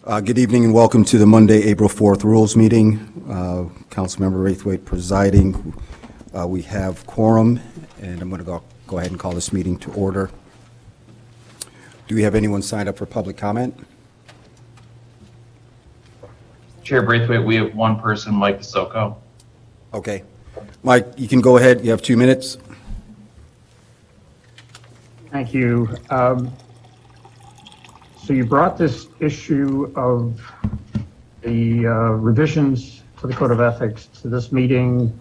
Good evening and welcome to the Monday, April 4th Rules Meeting. Councilmember Braithwaite presiding. We have quorum, and I'm going to go ahead and call this meeting to order. Do we have anyone signed up for public comment? Chair Braithwaite, we have one person, Mike Soko. Okay. Mike, you can go ahead. You have 2 minutes. Thank you. So you brought this issue of the revisions to the Code of Ethics to this meeting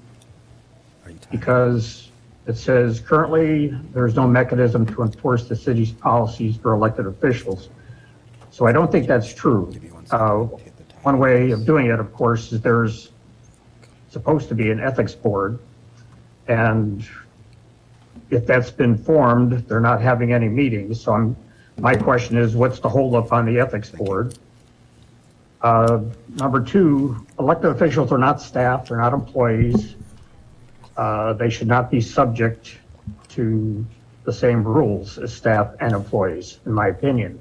because it says currently there's no mechanism to enforce the city's policies for elected officials. So I don't think that's true. One way of doing it, of course, is there's supposed to be an ethics board, and if that's been formed, they're not having any meetings. So my question is, what's the holdup on the ethics board? Number two, elected officials are not staff, they're not employees. They should not be subject to the same rules as staff and employees, in my opinion.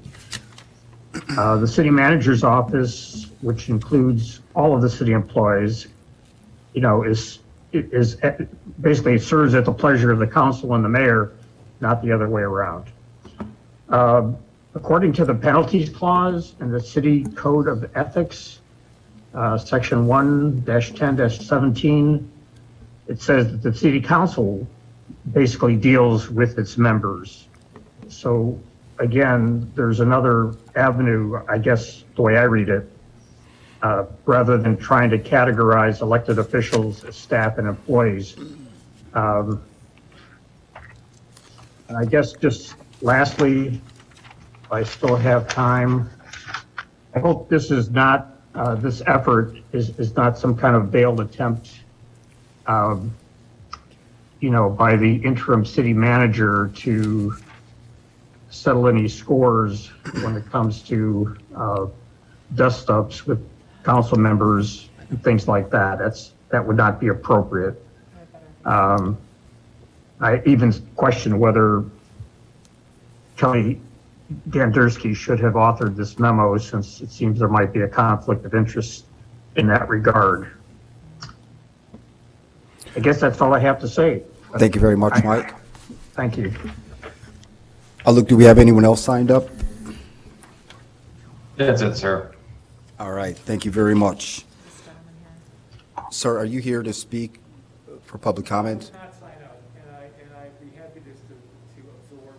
The city manager's office, which includes all of the city employees, is basically serves at the pleasure of the council and the mayor, not the other way around. According to the penalties clause in the City Code of Ethics, section 1-10-17, it says that the city council basically deals with its members. So again, there's another avenue, I guess, the way I read it, rather than trying to categorize elected officials as staff and employees. And I guess just lastly, if I still have time, I hope this is not, this effort is not some kind of veiled attempt, by the interim city manager to settle any scores when it comes to dust-ups with council members and things like that. That would not be appropriate. I even question whether Kelly Gandersky should have authored this memo, since it seems there might be a conflict of interest in that regard. I guess that's all I have to say. Thank you very much, Mike. Thank you. Look, do we have anyone else signed up? That's it, sir. All right, thank you very much. Sir, are you here to speak for public comment? Not sign up, and I'd be happy just to absorb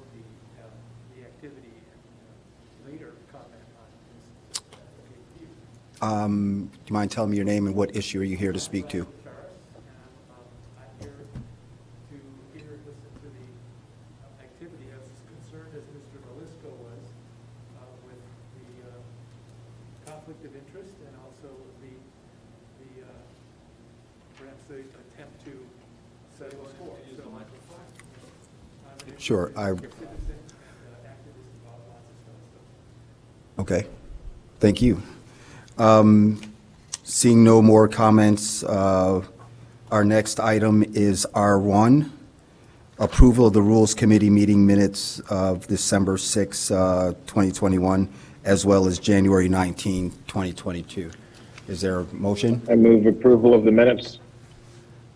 the activity and later comment on this. Do you mind telling me your name and what issue are you here to speak to? I'm here to either listen to the activity as concerned as Mr. Velisco was with the conflict of interest, and also the perhaps the attempt to settle a score. So Sure. Okay. Thank you. Seeing no more comments, our next item is R1, approval of the Rules Committee meeting minutes of December 6, 2021, as well as January 19, 2022. Is there a motion? I move approval of the minutes.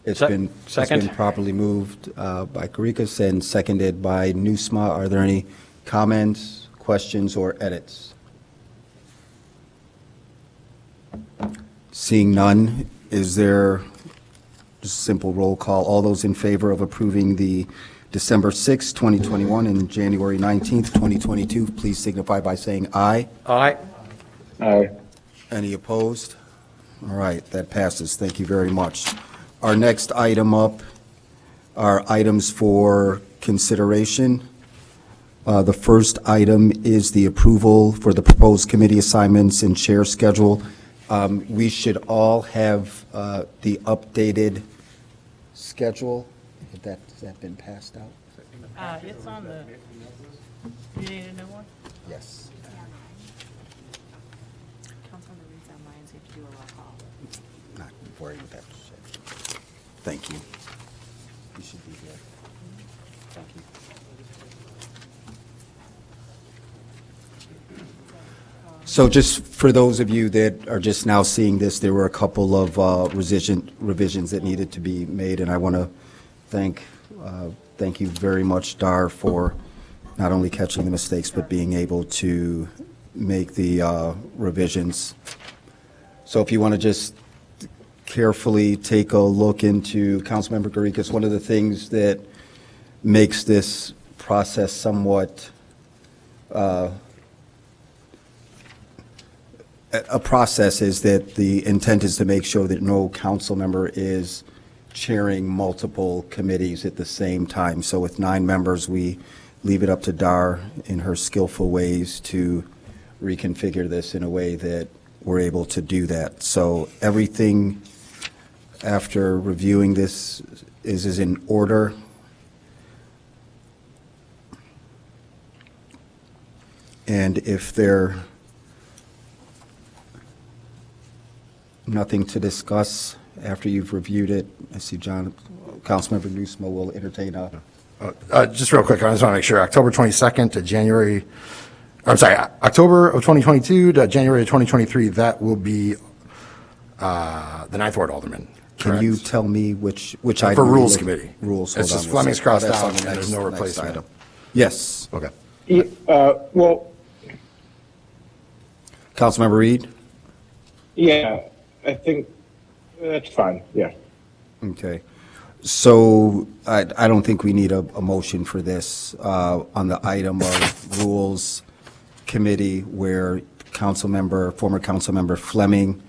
It's Second. been properly moved by Karikas and seconded by Nusma. Are there any comments, questions, or edits? Seeing none, is there just a simple roll call? All those in favor of approving the December 6, 2021 and January 19th, 2022, please signify by saying aye. Aye. Aye. Any opposed? All right, that passes. Thank you very much. Our next item up are items for consideration. The first item is the approval for the proposed committee assignments and chair schedule. We should all have the updated schedule. Has that been passed out? It's on the, you need a new one? Yes. Councilmember reads out mine, so you have to do a roll call. Not worried with that. Thank you. You should be here. Thank you. So just for those of you that are just now seeing this, there were a couple of revisions that needed to be made, and I want to thank you very much, Dar, for not only catching the mistakes, but being able to make the revisions. So if you want to just carefully take a look into Councilmember Garikis, one of the things that makes this process somewhat a process is that the intent is to make sure that no council member is chairing multiple committees at the same time. So with 9 members, we leave it up to Dar in her skillful ways to reconfigure this in a way that we're able to do that. So everything after reviewing this is in order. And if there nothing to discuss after you've reviewed it, I see Councilmember Nusma will entertain a. Just real quick, I just want to make sure, October 22nd to January, October of 2022 to January of 2023, that will be the 9th Ward Alderman. Can you correct? tell me which item? For we're Rules looking- Committee. Rules, hold It's on. just one Fleming's second. crossed That's out on the and there's no next replacement. item. Yes. Okay. Well, Councilmember Reed? yeah, I think that's fine, yeah. Okay. So I don't think we need a motion for this on the item of Rules Committee where former Councilmember Fleming,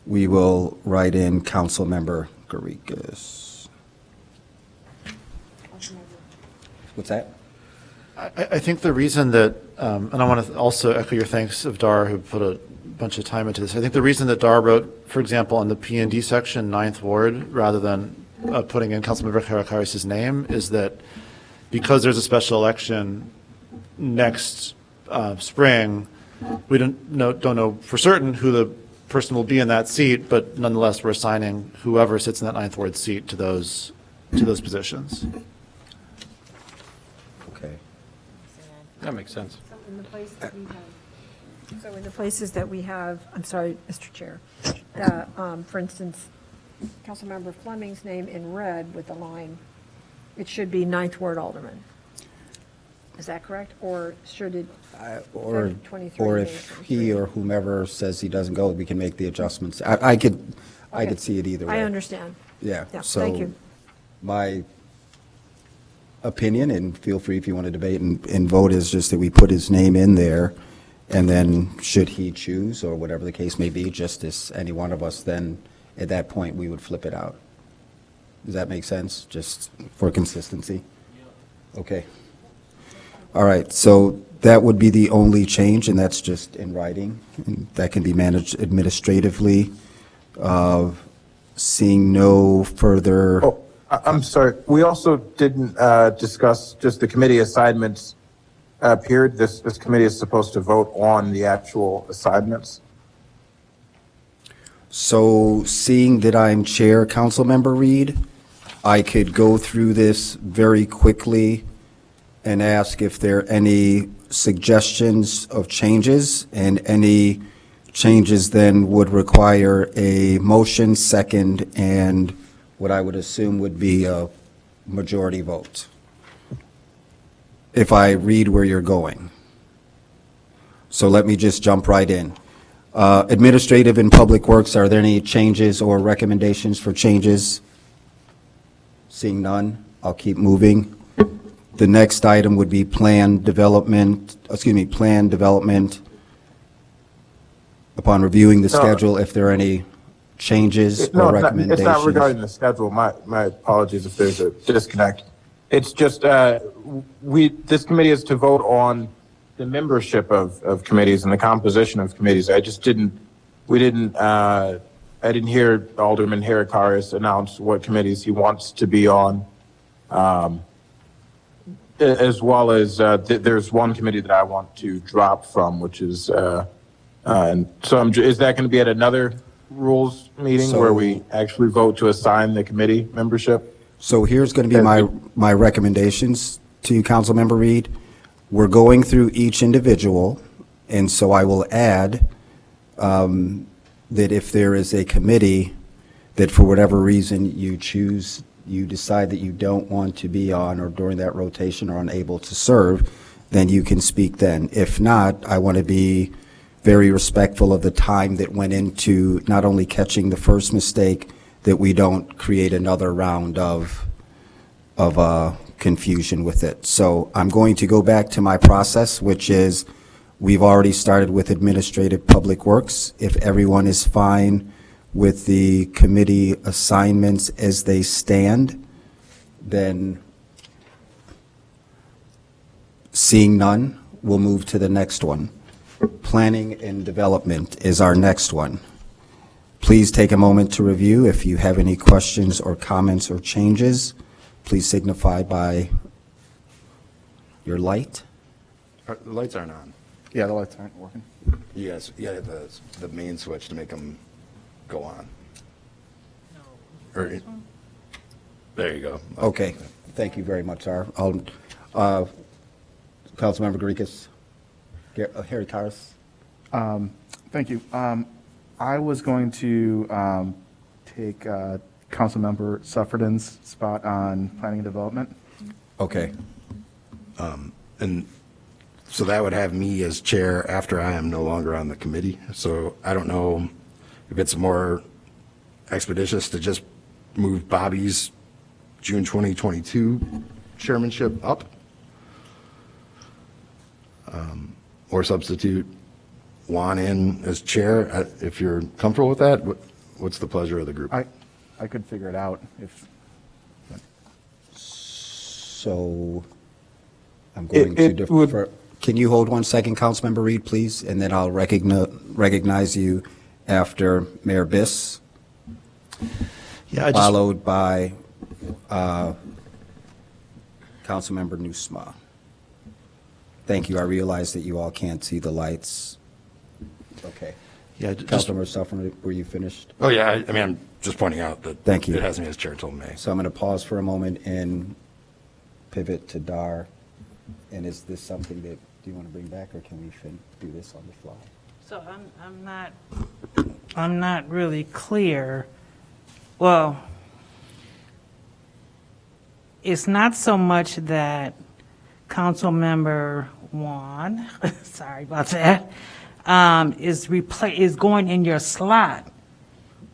we will write in Councilmember Garikis. What's that? I think the reason that, and I want to also echo your thanks of Dar, who put a bunch of time into this. I think the reason that Dar wrote, for example, on the P&D section, 9th Ward, rather than putting in Councilmember Harakaris' name, is that because there's a special election next spring, we don't know for certain who the person will be in that seat, but nonetheless, we're assigning whoever sits in that 9th Ward seat to those positions. Okay. That makes sense. So in the places that we have, I'm sorry, Mr. Chair, for instance, Councilmember Fleming's name in red with the line, it should be 9th Ward Alderman. Is that correct? Or should it? Or 23, if he or whomever says he doesn't go, we can make the adjustments. I could see it either way. I understand. Yeah. Yeah, So thank you. my opinion, and feel free if you want to debate and vote, is just that we put his name in there, and then should he choose, or whatever the case may be, just as any one of us, then at that point, we would flip it out. Does that make sense, just for consistency? Okay. All right, so that would be the only change, and that's just in writing, and that can be managed administratively. Seeing no further. Oh, I'm sorry. We also didn't discuss just the committee assignments period. This committee is supposed to vote on the actual assignments. So seeing that I'm chair, Councilmember Reed, I could go through this very quickly and ask if there are any suggestions of changes, and any changes then would require a motion, second, and what I would assume would be a majority vote, if I read where you're going. So let me just jump right in. Administrative and Public Works, are there any changes or recommendations for changes? Seeing none, I'll keep moving. The next item would be plan development. Upon reviewing the schedule, if there are any changes No, or it's recommendations. not regarding the schedule. My apologies if there's a disconnect. It's just this committee is to vote on the membership of committees and the composition of committees. I didn't hear Alderman Harakaris announce what committees he wants to be on. As well as there's one committee that I want to drop from, which is, and so is that going to be at another rules meeting where we actually vote to assign the committee membership? So here's going to be my recommendations to you, Councilmember Reed. We're going through each individual, And so I will add that if there is a committee that for whatever reason you decide that you don't want to be on or during that rotation or unable to serve, then you can speak then. If not, I want to be very respectful of the time that went into not only catching the first mistake, that we don't create another round of confusion with it. So I'm going to go back to my process, which is we've already started with Administrative Public Works. If everyone is fine with the committee assignments as they stand, then seeing none, we'll move to the next one. Planning and Development is our next one. Please take a moment to review. If you have any questions or comments or changes, please signify by your light. The lights aren't on. Yeah, the lights aren't working. Yes, yeah, the main switch to make them go on. Or- There you go. Okay, thank you very much, sir. Councilmember Garikis, Harry Karas. Thank you. I was going to take Councilmember Suffredin's spot on Planning and Development. Okay, And so that would have me as chair after I am no longer on the committee. So I don't know if it's more expeditious to just move Bobby's June 2022 chairmanship up, or substitute Juan in as chair. If you're comfortable with that, what's the pleasure of the group? I could figure it out if. so I'm going to defer. Can you hold 1 second, Councilmember Reed, please? And then I'll recognize you after Mayor Biss, Yeah, followed by Councilmember Nusma. Thank you. I realize that you all can't see the lights. Okay. Yeah, just, Councilmember Suffren, were you finished? Oh, yeah, I mean, I'm just pointing out that. Thank you. It has me as chair till May. So I'm going to pause for a moment and pivot to Dar. And is this something that, do you want to bring back, or can we do this on the fly? So I'm not really clear. Well, it's not so much that Councilmember Juan, sorry about that, is going in your slot.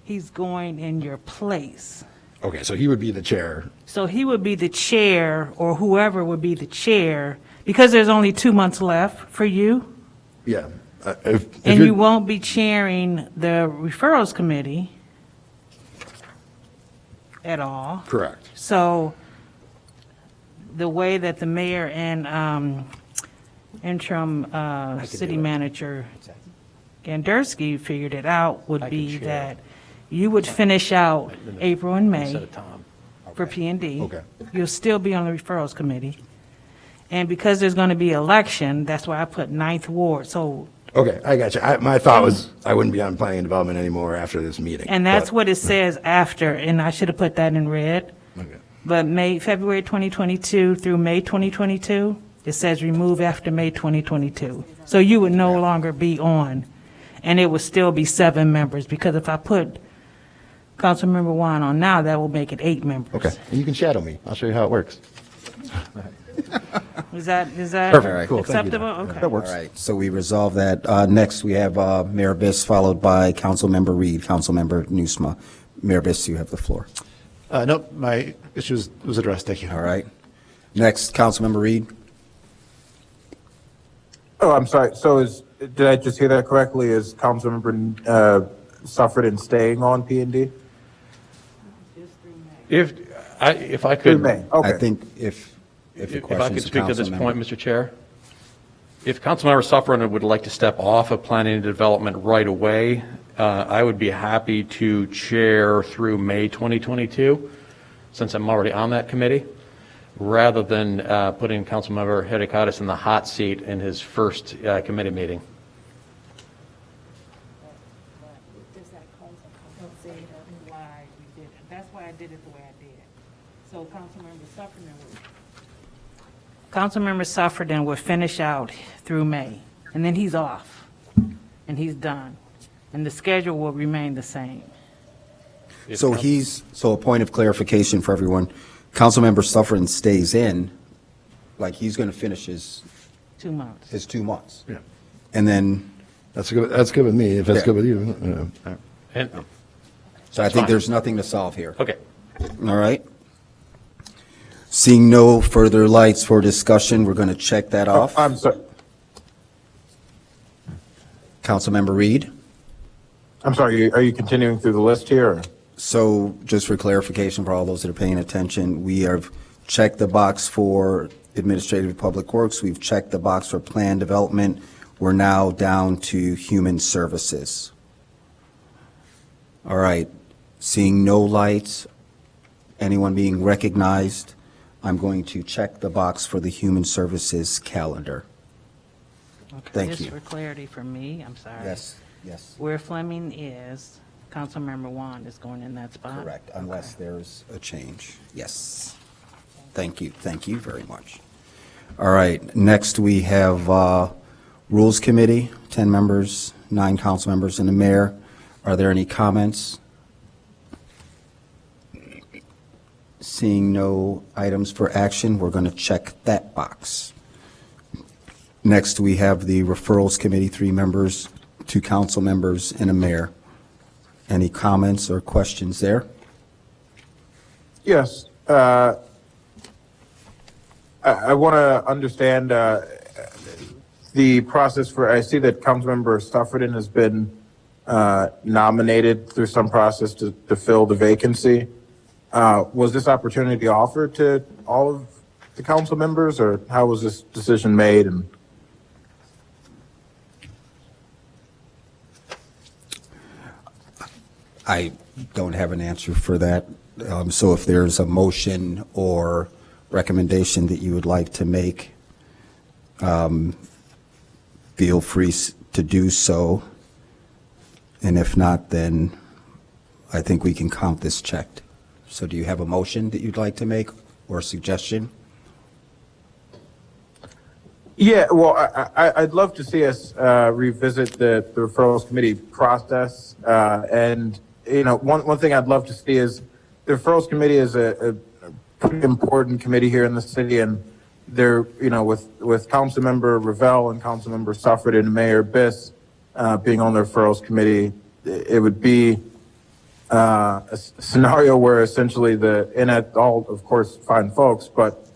He's going in your place. Okay, so he would be the chair. So he would be the chair, or whoever would be the chair, because there's only 2 months left for you. Yeah. If And you're- you won't be chairing the referrals committee at all. Correct. So the way that the mayor and interim city manager Gandersky figured it out would be that you would finish out April and May for P&D. Okay. You'll still be on the referrals committee. And because there's going to be election, that's why I put Ninth Ward. So, Okay, I got you. My thought was I wouldn't be on planning and development anymore after this meeting. and that's but- what it says after, and I should have put that in red. Okay. But February 2022 through May 2022, it says remove after May 2022. So you would no longer be on, and it would still be 7 members, because if I put Councilmember Juan on now, that will make it 8 members. Okay, and you can shadow me. I'll show you how it works. Is that Perfect, cool, thank you, acceptable? Don. Okay. That works. All right, so we resolve that. Next, we have Mayor Biss, followed by Councilmember Reed, Councilmember Nusma. Mayor Biss, you have the floor. Nope, my issue was addressed, thank you. All right. Next, Councilmember Reed. Oh, I'm sorry. So did I just hear that correctly? Is Councilmember Suffredin staying on P&D? If I Through could, May, okay. I think if the if I question could is speak to this Councilmember- point, Mr. Chair. If Councilmember Suffren would like to step off of planning and development right away, I would be happy to chair through May 2022, since I'm already on that committee, rather than putting Councilmember Herikatis in the hot seat in his first committee meeting. That's why I did it the way I did. So Councilmember Suffredin would finish out through May. and then he's off, and he's done, and the schedule will remain the same. So so a point of clarification for everyone, Councilmember Suffren stays in, like he's going to finish his 2 months. 2 months. Yeah. And then, That's good with me, if that's Yeah. good with you. And, so I think there's nothing to solve here. okay. All right? Seeing no further lights for discussion, we're going to check that off. I'm sorry. Councilmember Reed? I'm sorry, are you continuing through the list here? Or? So just for clarification for all those that are paying attention, we have checked the box for Administrative Public Works. We've checked the box for Plan Development. We're now down to Human Services. All right. Seeing no lights, anyone being recognized, I'm going to check the box for the Human Services calendar. Okay, Thank just you. for clarity for me, I'm sorry. Yes. Where Fleming is, Councilmember Wand is going in that spot? Correct, unless there's a change. Yes. Thank you very much. All right, next we have Rules Committee, 10 members, 9 council members, and the mayor. Are there any comments? Seeing no items for action, we're going to check that box. Next, we have the Referrals Committee, 3 members, 2 council members, and a mayor. Any comments or questions there? Yes. I want to understand the process for, I see that Councilmember Suffredin has been nominated through some process to fill the vacancy. Was this opportunity offered to all of the council members, or how was this decision made? And I don't have an answer for that. So if there's a motion or recommendation that you would like to make, feel free to do so. And if not, then I think we can count this checked. So do you have a motion that you'd like to make or a suggestion? yeah, well, I'd love to see us revisit the referrals committee process. And, you know, one thing I'd love to see is the referrals committee is a pretty important committee here in the city, and they're, you know, with Councilmember Revelle and Councilmember Suffred and Mayor Biss being on the referrals committee, it would be a scenario where essentially all, of course, fine folks, but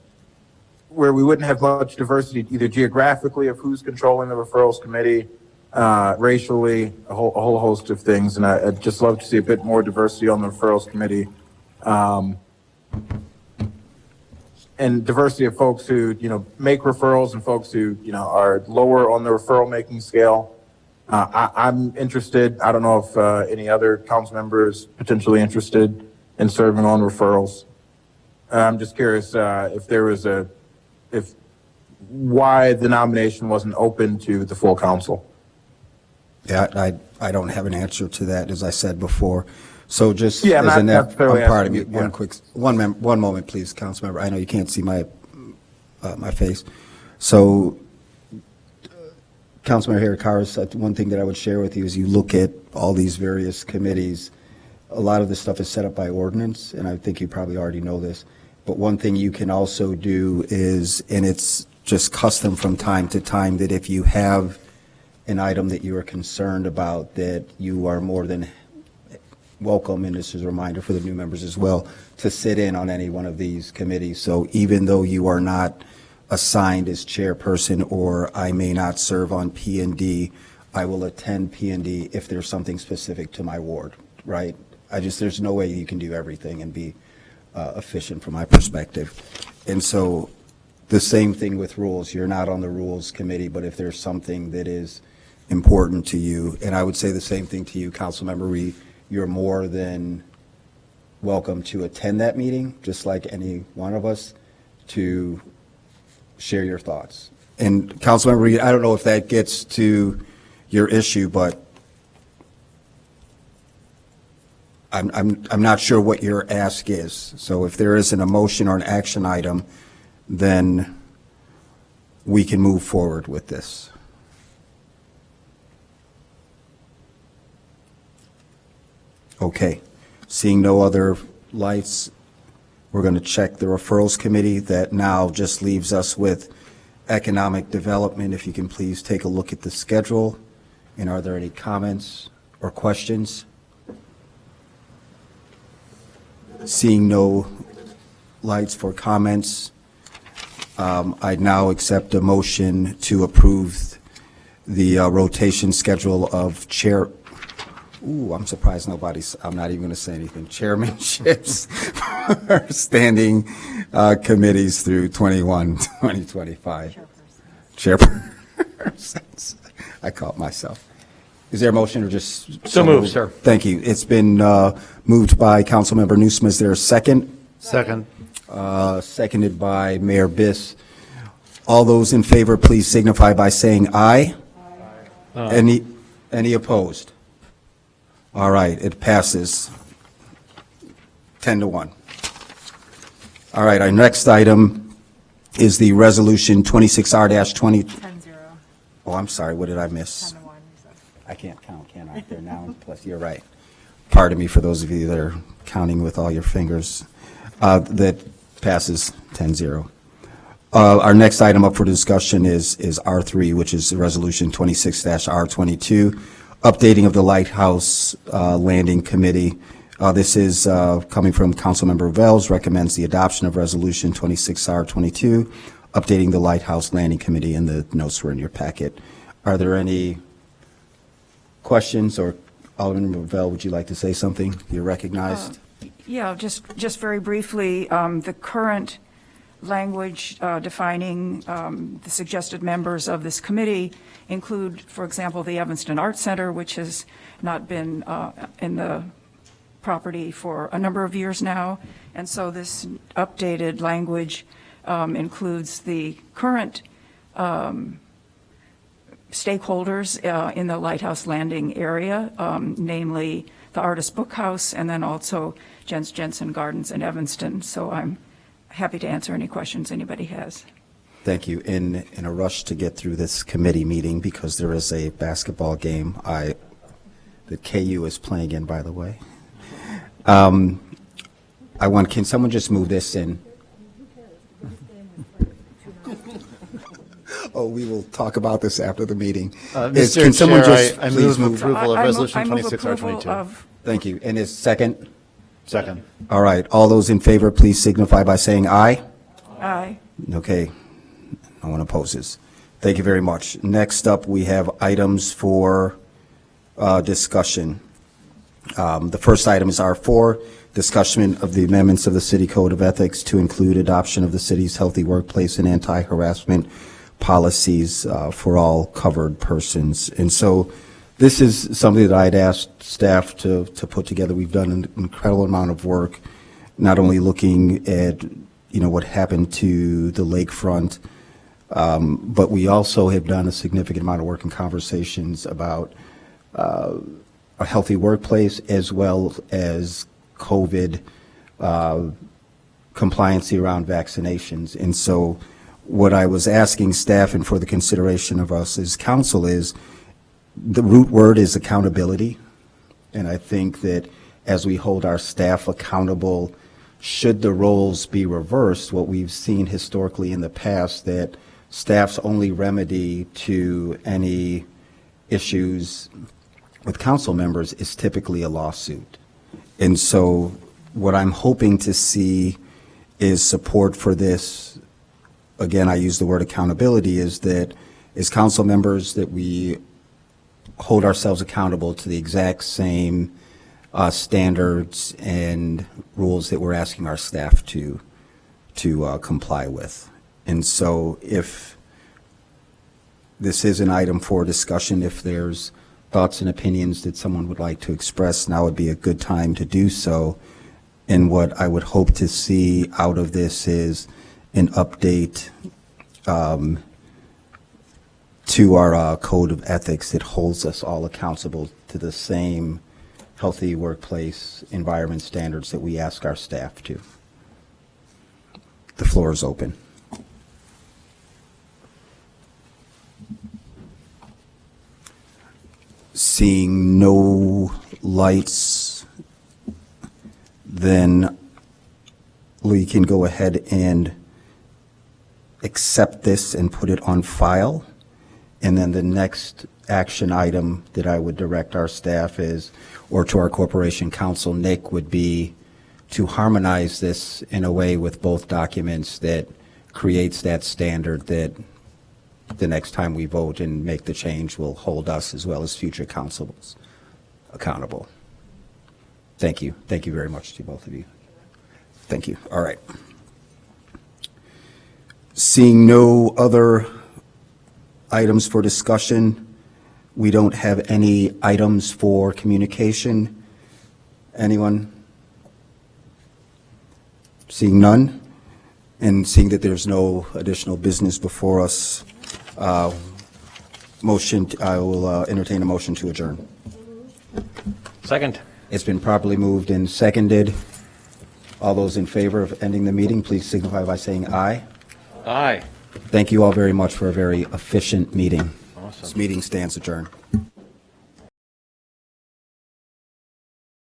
where we wouldn't have much diversity either geographically of who's controlling the referrals committee, racially, a whole host of things. And I'd just love to see a bit more diversity on the referrals committee. And diversity of folks who, you know, make referrals and folks who, you know, are lower on the referral making scale. I'm interested. I don't know if any other council members potentially interested in serving on referrals. I'm just curious if there was why the nomination wasn't open to the full council. Yeah, I don't have an answer to that, as I said before. So just Yeah, as not an necessarily pardon me, asking you, one moment, please, Councilmember. I know you can't see my my face. So, Councilmember Harikaris, one thing that I would share with you is you look at all these various committees. A lot of this stuff is set up by ordinance, and I think you probably already know this. But one thing you can also do is, and it's just custom from time to time, that if you have an item that you are concerned about, that you are more than welcome, and this is a reminder for the new members as well, to sit in on any one of these committees. So even though you are not assigned as chairperson, or I may not serve on P&D, I will attend P&D if there's something specific to my ward, right? There's no way you can do everything and be efficient from my perspective. And so the same thing with rules. You're not on the rules committee, but if there's something that is important to you, and I would say the same thing to you, Councilmember Reed, you're more than welcome to attend that meeting, just like any one of us, to share your thoughts. And Councilmember Reed, I don't know if that gets to your issue, but I'm not sure what your ask is. So if there isn't a motion or an action item, then we can move forward with this. Okay. Seeing no other lights, we're going to check the referrals committee. That now just leaves us with economic development. If you can please take a look at the schedule. And are there any comments or questions? Seeing no lights for comments, I now accept a motion to approve the rotation schedule of chair. Ooh, I'm surprised I'm not even going to say anything. Chairmanships for standing committees through 2025. Chairpersons. I caught myself. Is there a motion or just? So moved, sir. Thank you. It's been moved by Councilmember Newsome. Is there a second? Second. Seconded by Mayor Biss. All those in favor, please signify by saying aye. Any opposed? All right, it passes 10-1. All right, our next item is the resolution 26R-20. 10-0. Oh, I'm sorry, what did I miss? 10-1. I can't count, can I? They're now, plus, you're right. Pardon me for those of you that are counting with all your fingers. That passes 10-0. Our next item up for discussion is R3, which is Resolution 26-R22, updating of the Lighthouse Landing Committee. This is coming from Councilmember Vels, recommends the adoption of Resolution 26R22, updating the Lighthouse Landing Committee, and the notes were in your packet. Are there any questions, or Alderman Vell, would you like to say something? You're recognized. Yeah, just very briefly, the current language defining the suggested members of this committee include, for example, the Evanston Art Center, which has not been in the property for a number of years now. And so this updated language includes the current stakeholders in the Lighthouse Landing area, namely the Artist Bookhouse, and then also Jens Jensen Gardens in Evanston. So I'm happy to answer any questions anybody has. Thank you. In a rush to get through this committee meeting, because there is a basketball game that KU is playing in, by the way. Can someone just move this in? Oh, we will talk about this after the meeting. Mr. Can someone Chair, just I please move approval of Resolution I move 26R22. approval of. Thank you. And is second? Second. All right. All those in favor, please signify by saying aye. Aye. Okay. No one opposes. Thank you very much. Next up, we have items for discussion. The first item is R4, discussion of the amendments of the City Code of Ethics to include adoption of the city's healthy workplace and anti-harassment policies for all covered persons. And so this is something that I'd asked staff to put together. We've done an incredible amount of work, not only looking at, what happened to the lakefront, but we also have done a significant amount of work and conversations about a healthy workplace, as well as COVID compliancy around vaccinations. And so what I was asking staff, and for the consideration of us as council, is the root word is accountability. And I think that as we hold our staff accountable, should the roles be reversed, what we've seen historically in the past, that staff's only remedy to any issues with council members is typically a lawsuit. And so what I'm hoping to see is support for this. Again, I use the word accountability, is that as council members that we hold ourselves accountable to the exact same standards and rules that we're asking our staff to comply with. And so if this is an item for discussion, if there's thoughts and opinions that someone would like to express, now would be a good time to do so. And what I would hope to see out of this is an update to our code of ethics that holds us all accountable to the same healthy workplace environment standards that we ask our staff to. The floor is open. Seeing no lights then we can go ahead and accept this and put it on file. And then the next action item that I would direct our staff is, or to our corporation counsel, Nick, would be to harmonize this in a way with both documents that creates that standard that the next time we vote and make the change will hold us as well as future councils accountable. Thank you. Thank you very much to both of you. Thank you. All right. Seeing no other items for discussion, we don't have any items for communication. Anyone? Seeing none, and seeing that there's no additional business before us, I will entertain a motion to adjourn. Second. It's been properly moved and seconded. All those in favor of ending the meeting, please signify by saying aye. Aye. Thank you all very much for a very efficient meeting. Awesome. This meeting stands adjourned.